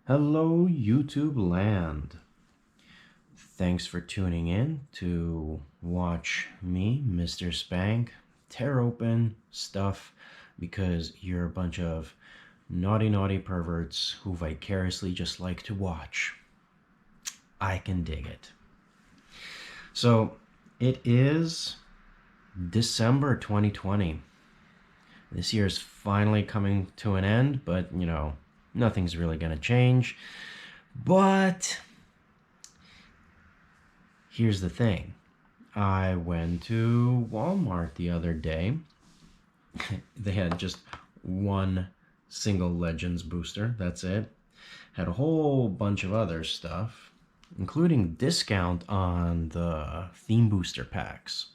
Hello, YouTube land. Thanks for tuning in to watch me, Mr. Spank, tear open stuff because you're a bunch of naughty perverts who vicariously just like to watch. I can dig it. So, it is December 2020. This year is finally coming to an end, but nothing's really going to change. But here's the thing. I went to Walmart the other day. They had just one single Legends booster. That's it. Had a whole bunch of other stuff, including discount on the theme booster packs.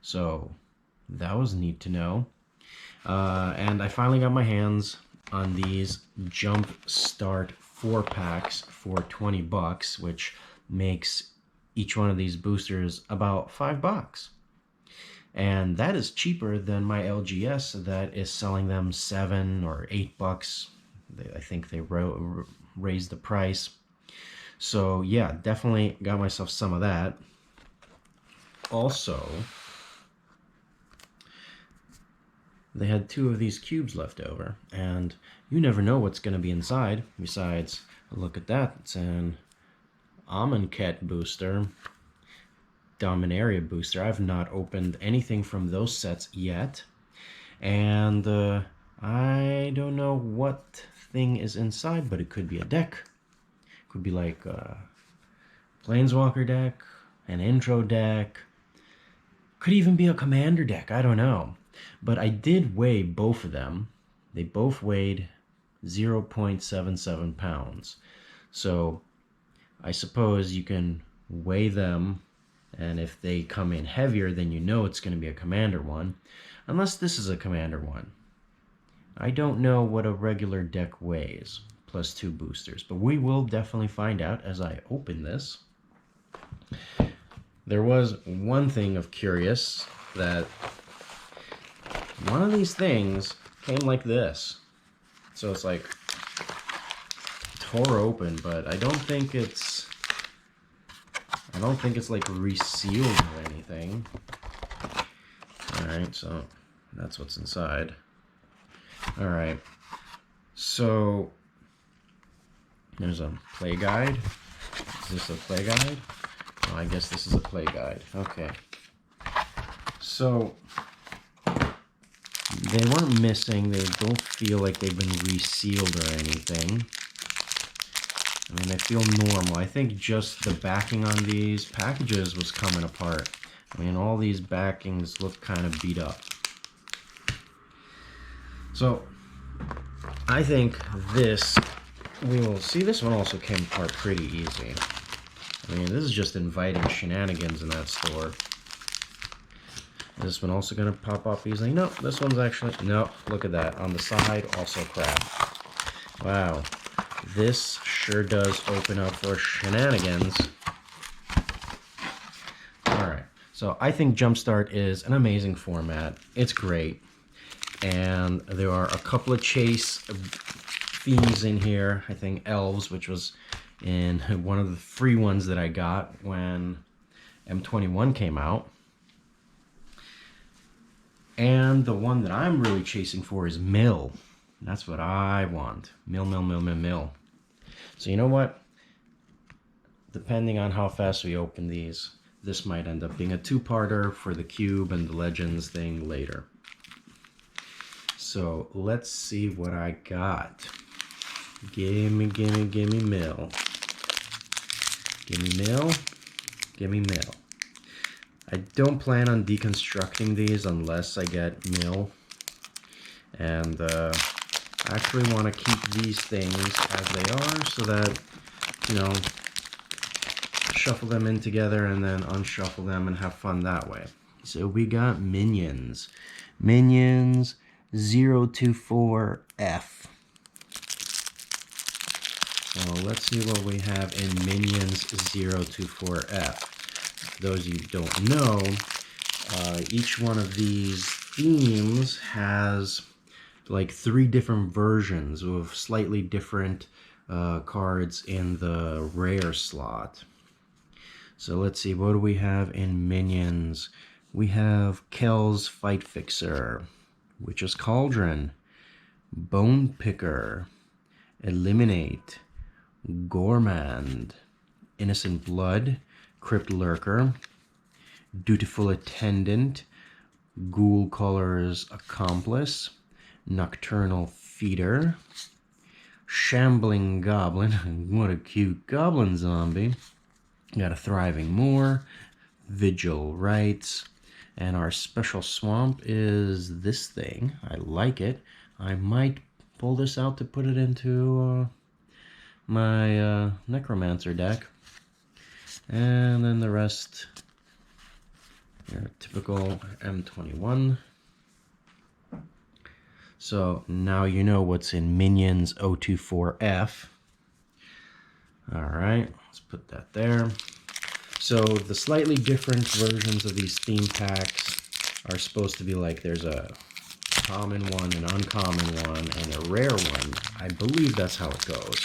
So that was neat to know. And I finally got my hands on these JumpStart 4-packs for 20 bucks, which makes each one of these boosters about $5. And that is cheaper than my LGS that is selling them $7 or $8. I think they raised the price. So yeah, definitely got myself some of that. Also, they had 2 of these cubes left over, and you never know what's going to be inside. Besides, look at that. It's an Amonkhet booster, Dominaria booster. I've not opened anything from those sets yet, and I don't know what thing is inside, but it could be a deck. It could be like a Planeswalker deck, an intro deck, could even be a commander deck. I don't know. But I did weigh both of them. They both weighed 0.77 pounds. So I suppose you can weigh them, and if they come in heavier, then you know it's going to be a commander one. Unless this is a commander one. I don't know what a regular deck weighs, plus 2 boosters. But we will definitely find out as I open this. There was one thing of curious, that one of these things came like this. So it's like tore open, but I don't think it's like resealed or anything. Alright, so that's what's inside. Alright. So there's a play guide. Is this a play guide? Oh, I guess this is a play guide. Okay. So they weren't missing. They don't feel like they've been resealed or anything. I mean, they feel normal. I think just the backing on these packages was coming apart. I mean, all these backings look kind of beat up. So I think this, we will see. This one also came apart pretty easy. I mean, this is just inviting shenanigans in that store. Is this one also going to pop off easily? No, this one's actually... No, look at that. On the side, also crap. Wow. This sure does open up for shenanigans. Alright, so I think JumpStart is an amazing format. It's great. And there are a couple of chase themes in here. I think Elves, which was in one of the free ones that I got when M21 came out. And the one that I'm really chasing for is Mill. That's what I want. Mill. So you know what? Depending on how fast we open these, this might end up being a 2-parter for the cube and the Legends thing later. So let's see what I got. Gimme Mill. Gimme Mill. I don't plan on deconstructing these unless I get Mill. And I actually want to keep these things as they are so that, shuffle them in together and then unshuffle them and have fun that way. So we got Minions. Minions 024F. So let's see what we have in Minions 024F. For those of you who don't know, each one of these themes has like 3 different versions with slightly different cards in the rare slot. So let's see, what do we have in minions? We have Kel's Fight Fixer, Witch's Cauldron, Bone Picker, Eliminate, Gourmand, Innocent Blood, Crypt Lurker, Dutiful Attendant, Ghoul Caller's Accomplice, Nocturnal Feeder, Shambling Goblin, what a cute goblin zombie. Got a Thriving Moor, Vigil Rites, and our special swamp is this thing. I like it. I might pull this out to put it into my Necromancer deck. And then the rest, your typical M21. So now you know what's in Minions 024F. Alright, let's put that there. So the slightly different versions of these theme packs are supposed to be like there's a common one, an uncommon one, and a rare one. I believe that's how it goes.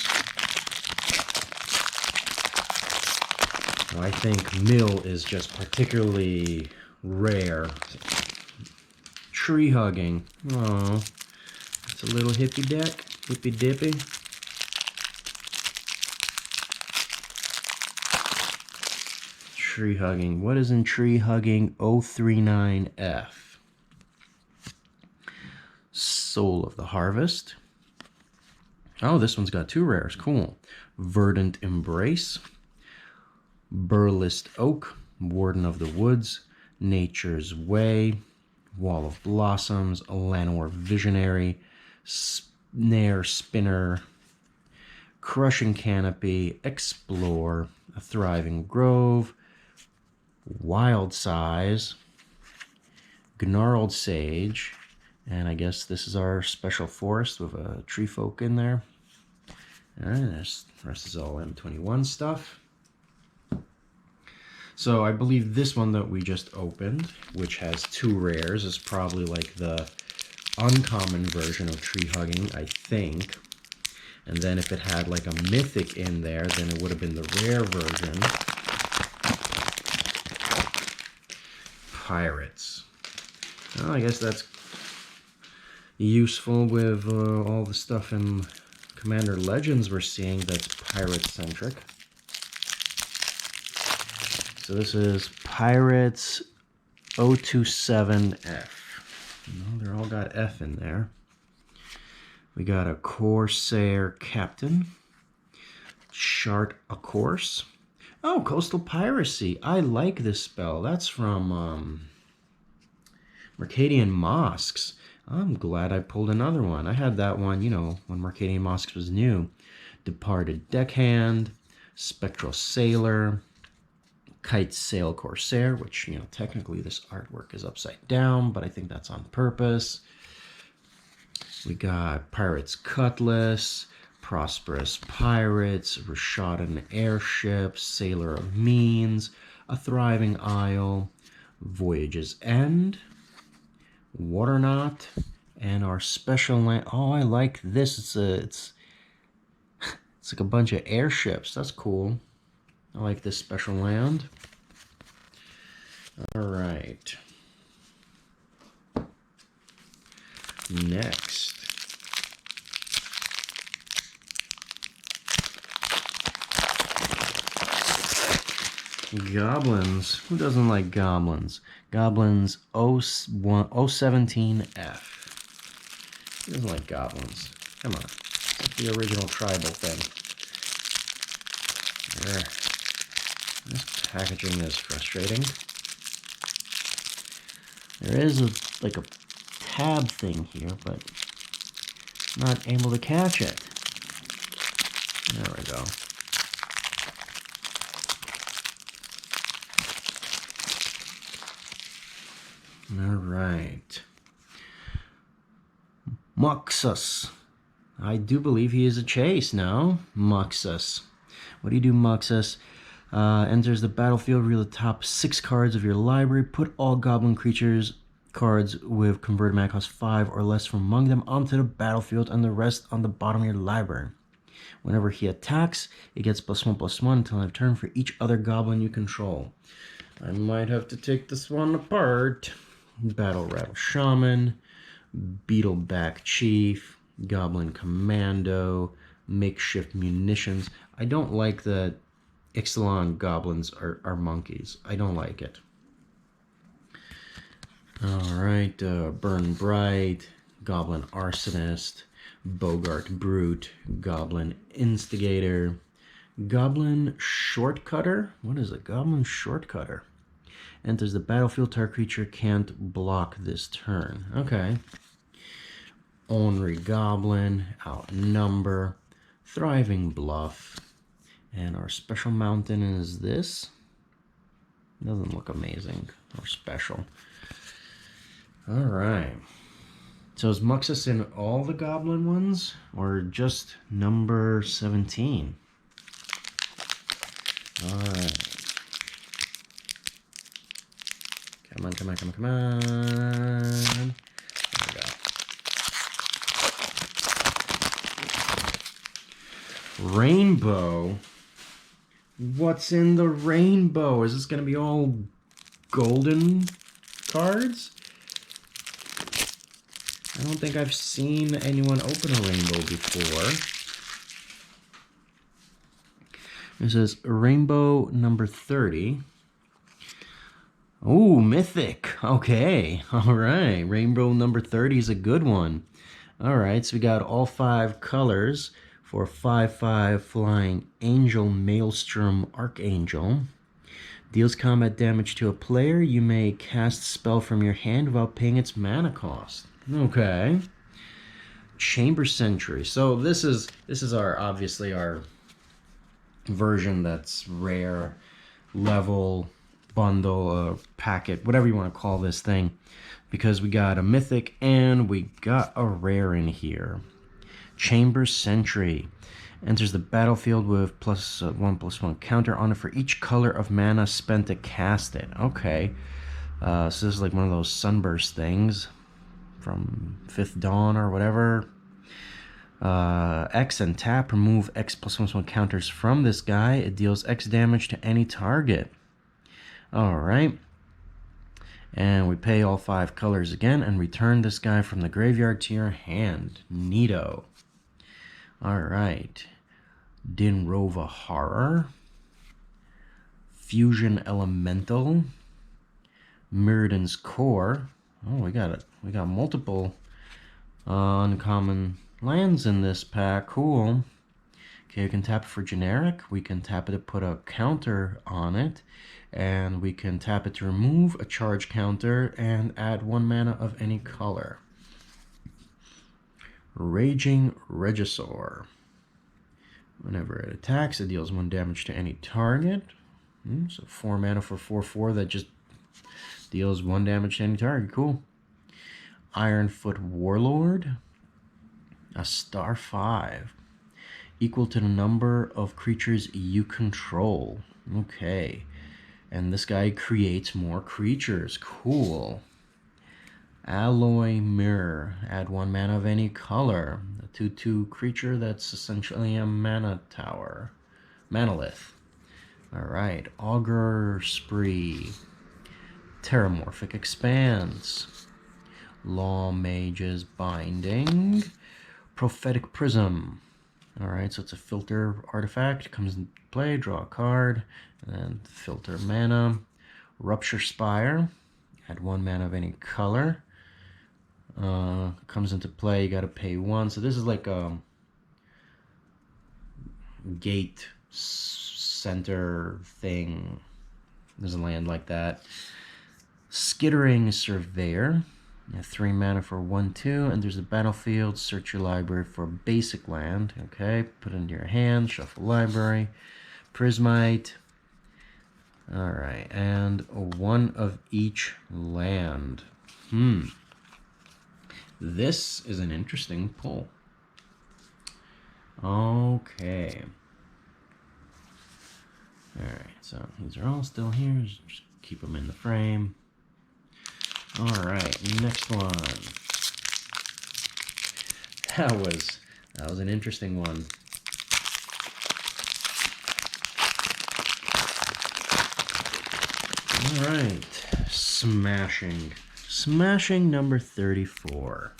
I think Mill is just particularly rare. Tree hugging. Oh, it's a little hippie deck. Hippy dippy. Tree hugging. What is in tree hugging? 039F. Soul of the Harvest. Oh, this one's got two rares. Cool. Verdant Embrace. Burlist Oak. Warden of the Woods. Nature's Way. Wall of Blossoms. Lanor Visionary. Snare Spinner. Crushing Canopy. Explore. A Thriving Grove. Wild Size, Gnarled Sage, and I guess this is our special forest with a tree folk in there. Alright, the rest is all M21 stuff. So I believe this one that we just opened, which has two rares, is probably like the uncommon version of Tree Hugging, I think. And then if it had like a mythic in there, then it would have been the rare version. Pirates. Well, I guess that's useful with all the stuff in Commander Legends we're seeing that's pirate-centric. So this is Pirates 027F. They're all got F in there. We got a Corsair Captain. Chart a Course. Oh, Coastal Piracy. I like this spell. That's from Mercadian Mosques. I'm glad I pulled another one. I had that one, you know, when Mercadian Mosques was new. Departed Deckhand, Spectral Sailor, Kite Sail Corsair, which, you know, technically this artwork is upside down, but I think that's on purpose. We got Pirate's Cutlass, Prosperous Pirates, Rashadan Airship, Sailor of Means, A Thriving Isle, Voyage's End, Waterknot, and our special land. Oh, I like this. It's like a bunch of airships. That's cool. I like this special land. All right. Next. Goblins. Who doesn't like goblins? Goblins 017F. Who doesn't like goblins? Come on. It's like the original tribal thing. This packaging is frustrating. There is like a tab thing here, but I'm not able to catch it. There we go. All right. Muxus. I do believe he is a chase now. Muxus. What do you do, Muxus? Enters the battlefield, reveal the top 6 cards of your library. Put all goblin creatures cards with converted mana cost 5 or less from among them onto the battlefield and the rest on the bottom of your library. Whenever he attacks, it gets +1/+1 until end of turn for each other goblin you control. I might have to take this one apart. Battle Rattle Shaman, Beetleback Chief, Goblin Commando, Makeshift Munitions. I don't like that Ixalan goblins are monkeys. I don't like it. Alright, Burn Bright, Goblin Arsonist, Bogart Brute, Goblin Instigator, Goblin Shortcutter. What is a Goblin Shortcutter? Enters the battlefield, target creature can't block this turn. Okay. Ornery Goblin, Outnumber, Thriving Bluff, and our special mountain is this. Doesn't look amazing or special. Alright. So is Muxus in all the goblin ones, or just number 17? Alright. Come on, come on, come on, come on. There we go. Rainbow? What's in the rainbow? Is this going to be all golden cards? I don't think I've seen anyone open a rainbow before. It says rainbow number 30. Oh, mythic. Okay. All right. Rainbow number 30 is a good one. All right. So we got all 5 colors for 5/5 Flying Angel Maelstrom Archangel. Deals combat damage to a player. You may cast a spell from your hand without paying its mana cost. Okay. Chamber Sentry. So this is our obviously our version that's rare, level, bundle, packet, whatever you want to call this thing, because we got a mythic and we got a rare in here. Chamber Sentry. Enters the battlefield with +1/+1 counter on it for each color of mana spent to cast it. Okay. So this is like one of those sunburst things from Fifth Dawn or whatever. X and tap, remove X +1/+1 counters from this guy. It deals X damage to any target. Alright. And we pay all 5 colors again and return this guy from the graveyard to your hand. Neato. Alright. Dinrova Horror. Fusion Elemental. Mirrodin's Core. Oh, we got multiple uncommon lands in this pack. Cool. Okay, we can tap it for generic. We can tap it to put a counter on it. And we can tap it to remove a charge counter and add 1 mana of any color. Raging Regisaur. Whenever it attacks, it deals 1 damage to any target. So 4 mana for 4/4 that just deals 1 damage to any target. Cool. Ironfoot Warlord. A star 5. Equal to the number of creatures you control. Okay. And this guy creates more creatures. Cool. Alloy Mirror. Add 1 mana of any color. A 2/2 creature that's essentially a mana tower. Manolith. Alright. Augur Spree. Terramorphic Expanse. Law Mage's Binding. Prophetic Prism. Alright, so it's a filter artifact. Comes into play, draw a card, and then filter mana. Rupture Spire. Add 1 mana of any color. Comes into play, you gotta pay 1. So this is like a gate center thing. There's a land like that. Skittering Surveyor. 3 mana for 1/2. Enters the battlefield. Search your library for basic land. Okay, put it into your hand. Shuffle library. Prismite. Alright, and 1 of each land. This is an interesting pull. Okay. Alright, so these are all still here. Just keep them in the frame. Alright, next one. That was an interesting one. All right, smashing. Smashing number 34.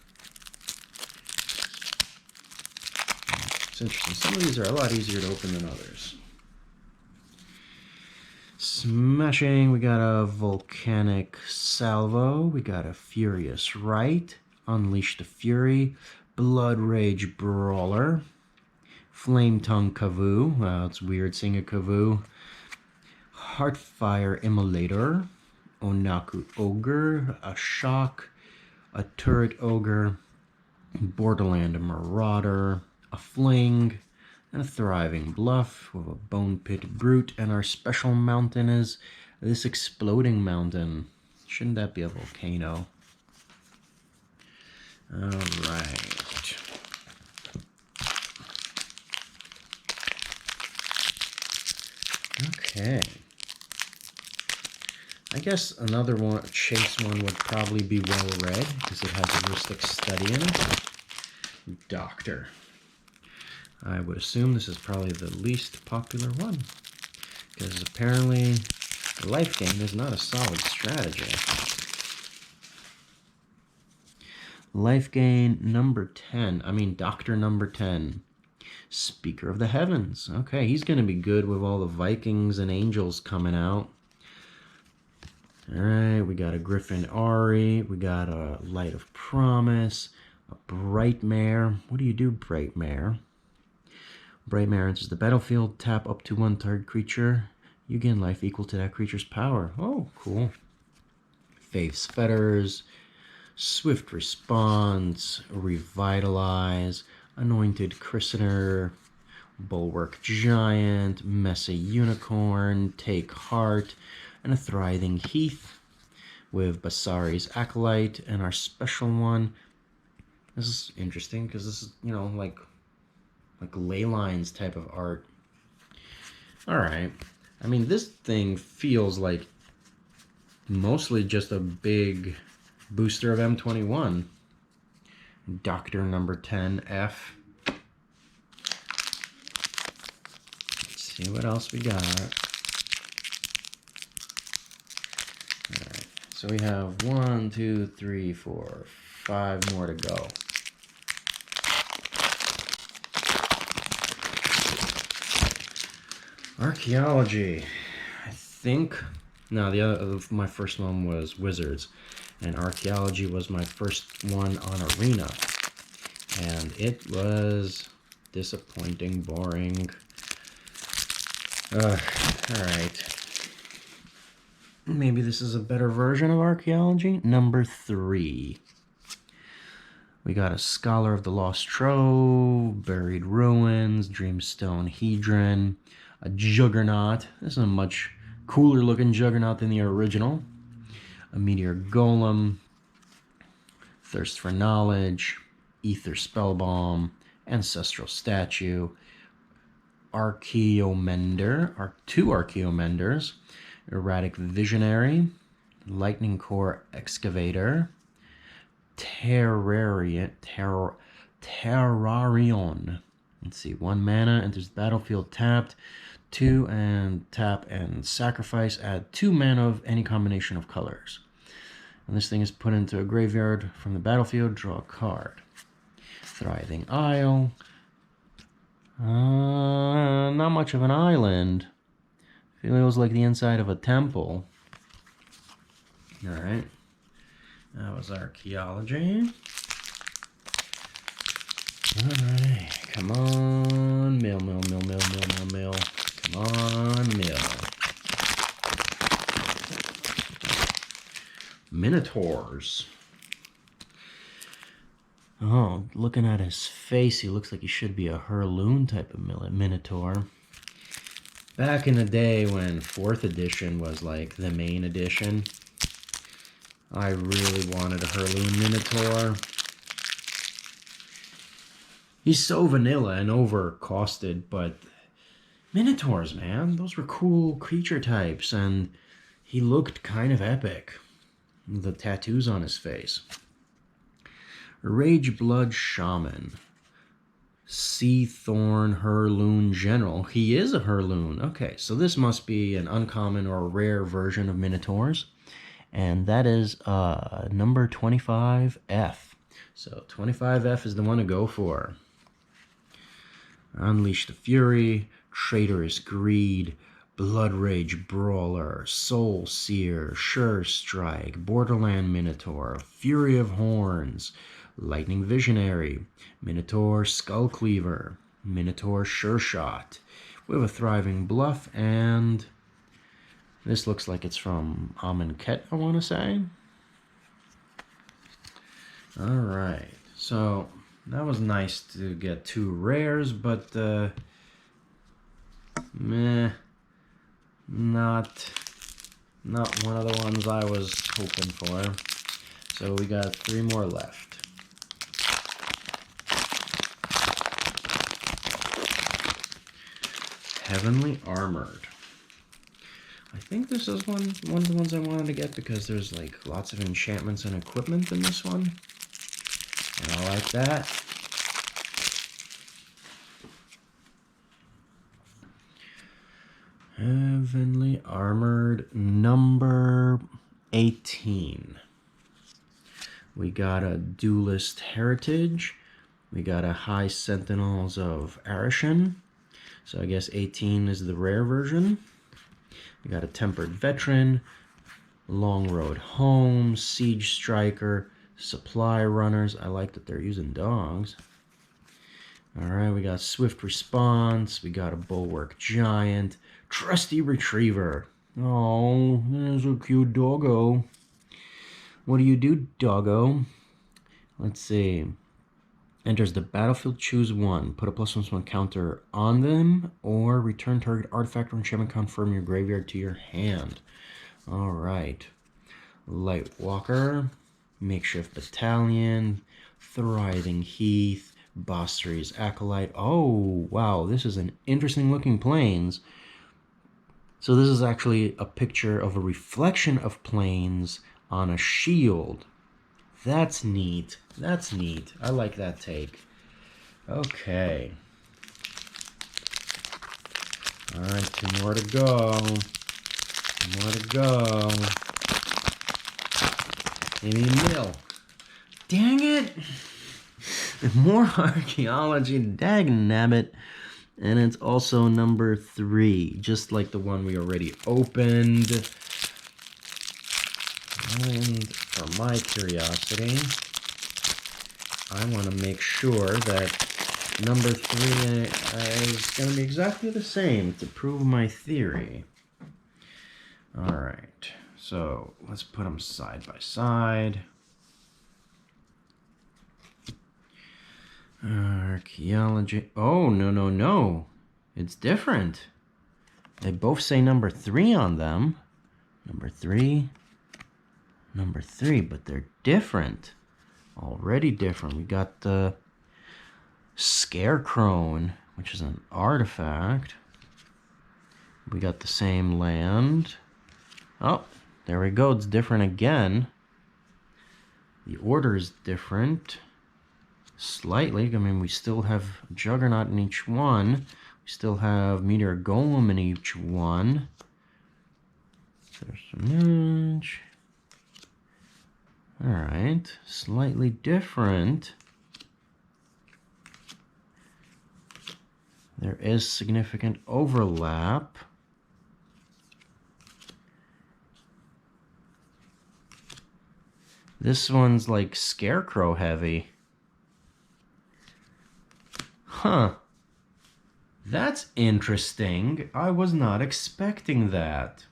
It's interesting. Some of these are a lot easier to open than others. Smashing, we got a Volcanic Salvo. We got a Furious Right. Unleash the Fury. Blood Rage Brawler. Flame Tongue Kavoo. Wow, it's weird seeing a Kavoo. Heartfire Immolator. Onaku Ogre. A Shock. A Turret Ogre. Borderland Marauder. A Fling. And a Thriving Bluff with a Bone Pit Brute. And our special mountain is this Exploding Mountain. Shouldn't that be a volcano? Alright. Okay. I guess another one, chase one, would probably be well read because it has a Rustic Study in it. Doctor. I would assume this is probably the least popular one, because apparently life gain is not a solid strategy. Life gain number 10. Doctor number 10. Speaker of the Heavens. Okay, he's going to be good with all the Vikings and Angels coming out. Alright, we got a Griffin Ari. We got a Light of Promise. A Bright Mare. What do you do, Bright Mare? Bright Mare enters the battlefield, tap up to one target creature. You gain life equal to that creature's power. Oh, cool. Faith's Fetters, Swift Response, Revitalize, Anointed Christener, Bulwark Giant, Messy Unicorn, Take Heart, and a Thriving Heath with Basari's Acolyte, and our special one. This is interesting because this is, like ley lines type of art. Alright. This thing feels like mostly just a big booster of M21. Doctor number 10F. Let's see what else we got. Alright. So we have 1, 2, 3, 4, 5 more to go. Archaeology. I think. No, my first one was Wizards, and Archaeology was my first one on Arena, and it was disappointing, boring. Alright. Maybe this is a better version of Archaeology. Number 3. We got a Scholar of the Lost Trove, Buried Ruins, Dreamstone Hedron, a Juggernaut. This is a much cooler looking Juggernaut than the original. A Meteor Golem, Thirst for Knowledge, Ether Spellbomb, Ancestral Statue, Archaeomender, two Archaeomenders, Erratic Visionary, Lightning Core Excavator, Terrarion. Let's see, 1 mana, enters the battlefield tapped, 2 and tap and sacrifice, add 2 mana of any combination of colors. And this thing is put into a graveyard from the battlefield, draw a card. Thriving Isle. Not much of an island. Feels like the inside of a temple. Alright. That was Archaeology. Alright. Come on. Mill. Come on, mill. Minotaurs. Oh, looking at his face, he looks like he should be a Hurloon type of Minotaur. Back in the day when 4th edition was like the main edition, I really wanted a Hurloon Minotaur. He's so vanilla and over-costed, but Minotaurs, man, those were cool creature types, and he looked kind of epic. The tattoos on his face. Rage Blood Shaman. Seathorn Hurloon General. He is a Hurloon. Okay, so this must be an uncommon or rare version of Minotaurs. And that is number 25F. So 25F is the one to go for. Unleash the Fury, Traitorous Greed, Blood Rage Brawler, Soul Seer, Sure Strike, Borderland Minotaur, Fury of Horns, Lightning Visionary, Minotaur Skull Cleaver, Minotaur Sure Shot. We have a Thriving Bluff, and this looks like it's from MtG, I want to say. Alright, so that was nice to get 2 rares, but meh, not one of the ones I was hoping for. So we got 3 more left. Heavenly Armored. I think this is one of the ones I wanted to get because there's like lots of enchantments and equipment in this one. And I like that. Heavenly Armored number 18. We got a Duelist Heritage. We got a High Sentinels of Arishan. So I guess 18 is the rare version. We got a Tempered Veteran, Long Road Home, Siege Striker, Supply Runners. I like that they're using dogs. Alright, we got Swift Response. We got a Bulwark Giant. Trusty Retriever. Oh, there's a cute doggo. What do you do, doggo? Let's see. Enters the battlefield, choose 1. Put a +1/+1 counter on them, or return target artifact or enchantment card from your graveyard to your hand. Alright. Light Walker, Makeshift Battalion, Thriving Heath, Bossery's Acolyte. Oh, wow, this is an interesting looking plains. So this is actually a picture of a reflection of plains on a shield. That's neat. That's neat. I like that take. Okay. Alright, 2 more to go. 2 more to go. Maybe Mill. Dang it! More archaeology. Dagnabbit. And it's also number 3, just like the one we already opened. And for my curiosity, I want to make sure that number 3 is going to be exactly the same to prove my theory. Alright, so let's put them side by side. Archaeology. Oh, no. It's different. They both say number 3 on them. Number 3. Number 3, but they're different. Already different. We got the Scarecrow, which is an artifact. We got the same land. Oh, there we go. It's different again. The order is different. Slightly. I mean, we still have Juggernaut in each one. We still have Meteor Golem in each one. There's some edge. Alright, slightly different. There is significant overlap. This one's like Scarecrow heavy. Huh. That's interesting. I was not expecting that.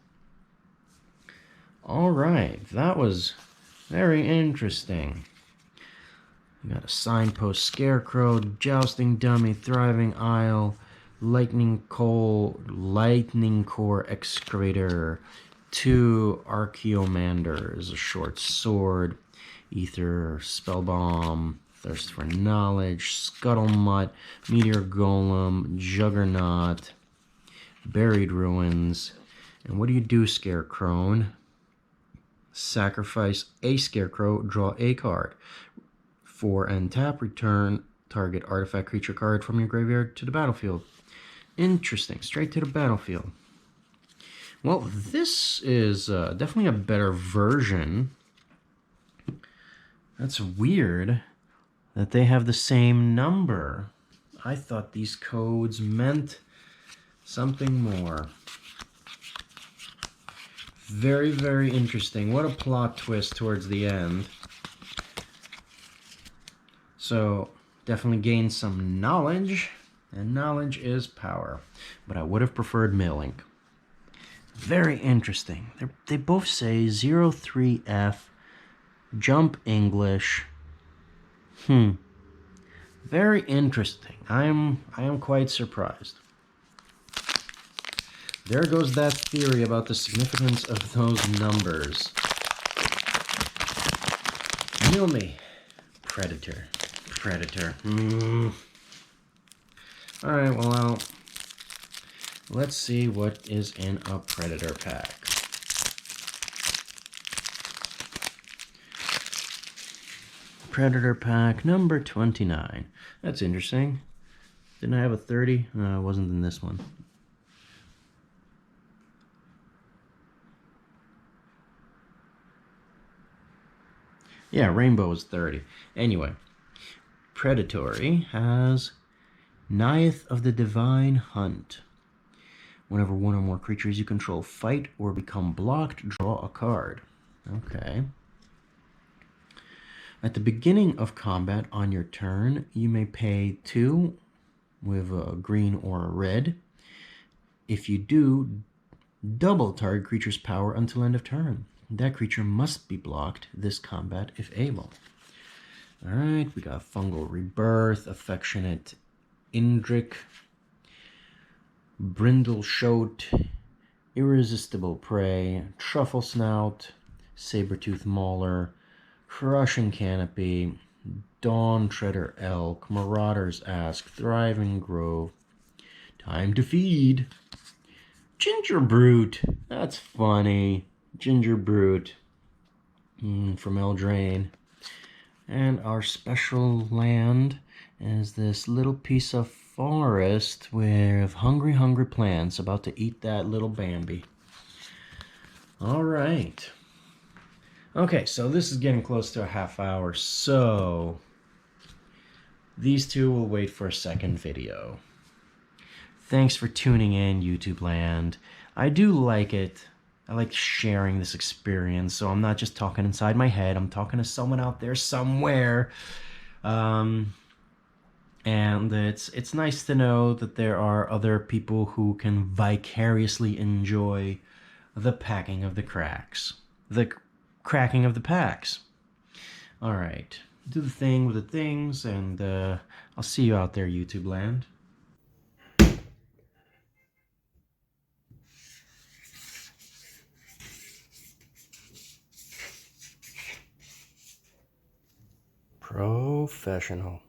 Alright, that was very interesting. We got a Signpost Scarecrow, Jousting Dummy, Thriving Isle, Lightning Core Excavator, 2 Archaeomanders, a Short Sword, Ether, Spellbomb, Thirst for Knowledge, Scuttlemutt, Meteor Golem, Juggernaut, Buried Ruins. And what do you do, Scarecrow? Sacrifice a Scarecrow, draw a card. 4 and tap, return target artifact creature card from your graveyard to the battlefield. Interesting. Straight to the battlefield. Well, this is definitely a better version. That's weird that they have the same number. I thought these codes meant something more. Very, very interesting. What a plot twist towards the end. So, definitely gained some knowledge, and knowledge is power. But I would have preferred mailing. Very interesting. They both say 03F, jump English. Very interesting. I am quite surprised. There goes that theory about the significance of those numbers. Kill me. Predator. Predator. Alright, well, let's see what is in a Predator pack. Predator pack number 29. That's interesting. Didn't I have a 30? No, it wasn't in this one. Yeah, Rainbow is 30. Anyway, Predatory has Ninth of the Divine Hunt. Whenever one or more creatures you control fight or become blocked, draw a card. Okay. At the beginning of combat on your turn, you may pay 2 with a green or a red. If you do, double target creature's power until end of turn. That creature must be blocked this combat if able. Alright, we got Fungal Rebirth, Affectionate Indrik, Brindleshote, Irresistible Prey, Truffle Snout, Sabertooth Mauler, Crushing Canopy, Dawn Treader Elk, Marauder's Ask, Thriving Grove, Time to Feed, Ginger Brute, that's funny, Ginger Brute from Eldraine. And our special land is this little piece of forest with hungry, hungry plants about to eat that little Bambi. All right. Okay, so this is getting close to a half hour, so these two will wait for a second video. Thanks for tuning in, YouTube land. I do like it. I like sharing this experience, so I'm not just talking inside my head. I'm talking to someone out there somewhere. And it's nice to know that there are other people who can vicariously enjoy the packing of the cracks. The cracking of the packs. Alright, do the thing with the things, and I'll see you out there, YouTube land. Professional.